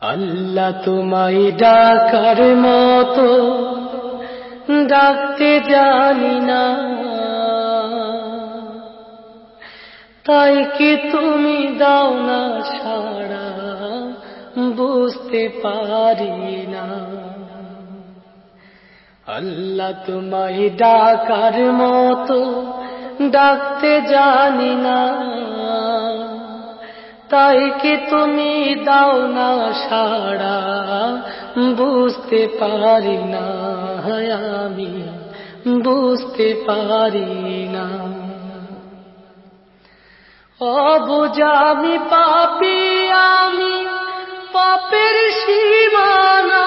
আল্লাহ তোমায় ডাকার মতো ডাকতে জানি না, তাই কি তুমি দাও না সাড়া বুঝতে পারি না। আল্লাহ তোমায় ডাকার মতো ডাকতে জানি না, তাই কি তুমি দাও না সাড়া বুঝতে পারি না, আমি বুঝতে পারি না। অবুঝা আমি পাপী, আমি পাপের সীমানা,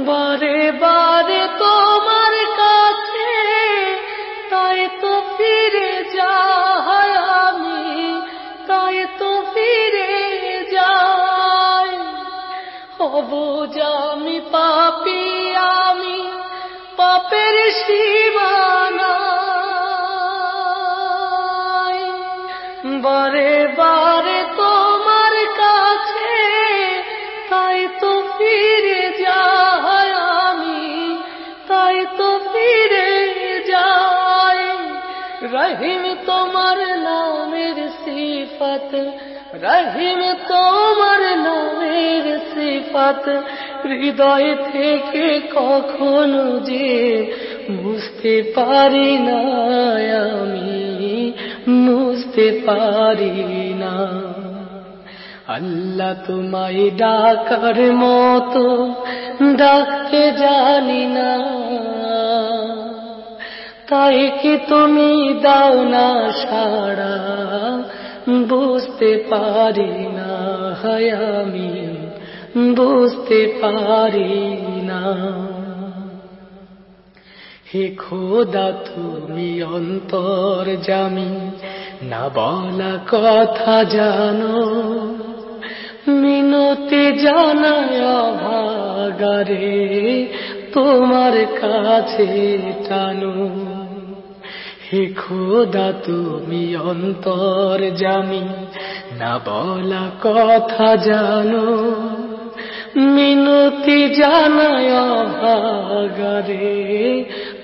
বারে বারে তোমার কাছে তাই তো ফিরে যাই আমি, তাই তো ফিরে যাই। অবুঝা আমি পাপী, আমি পাপের সীমানা, বারে বারে তোমার কাছে তাই তো ফিরে যাই আমি, তাই তো ফিরে যাই। রহিম তোমার নামের সিফাত, রহিম তোমার নামের সিফাত হৃদয় থেকে কখনো যে বুঝতে পারি না, আমি বুঝতে পারি না। আল্লাহ তোমায় ডাকার মতো ডাকতে জানি না, তাই কি তুমি দাও না সাড়া বুঝতে পারি না, আমি বুঝতে পারি না। হে খোদা তুমি অন্তর্যামী, না বলা কথা জানো, মিনতি জানায় অভাগারে তোমার কাছে টানো। হে খোদা তুমি অন্তর্যামী, না বলা কথা জানো, মিনতি জানায় অভাগারে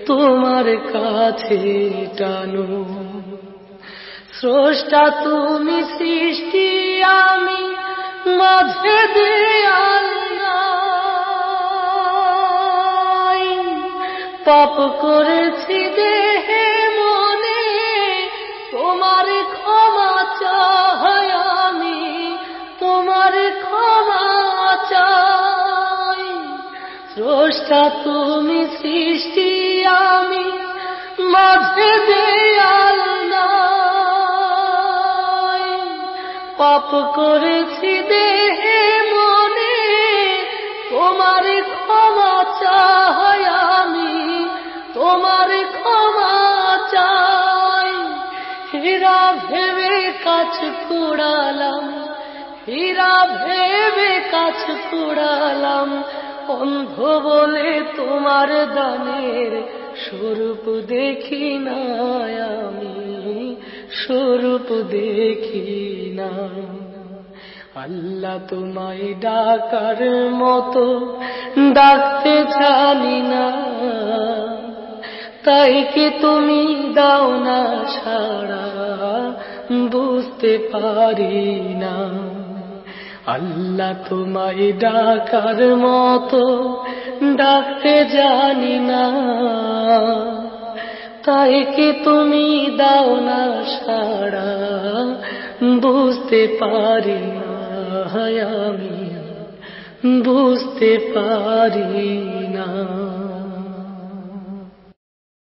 তোমার কাছে টানো। স্রষ্টা তুমি সৃষ্টি, আমি মাঝে দেয়াল নাই, পাপ করেছি দেহে মনে তোমার ক্ষমা চাই আমি, তোমার ক্ষমা চাই। স্রষ্টা তুমি সৃষ্টি, আমি মাঝে দেয়াল নাই, পাপ করেছি দেহে মনে তোমার ক্ষমা চাই আমি, তোমার ক্ষমা চাই। হীরা ভেবে কাছ কুড়ালাম, হীরা ভেবে কাছ কুড়ালাম, অন্ধ বলে তোমার দানের স্বরূপ দেখি না, আমি স্বরূপ দেখি না। আল্লাহ তোমায় ডাকার মতো ডাকতে জানি না, তাই কি তুমি দাও না সাড়া বুঝতে পারি না। আল্লাহ তোমায় ডাকার মতো ডাকতে জানি না, তাই কি তুমি দাও না সাড়া বুঝতে পারি না, আমি বুঝতে পারি না।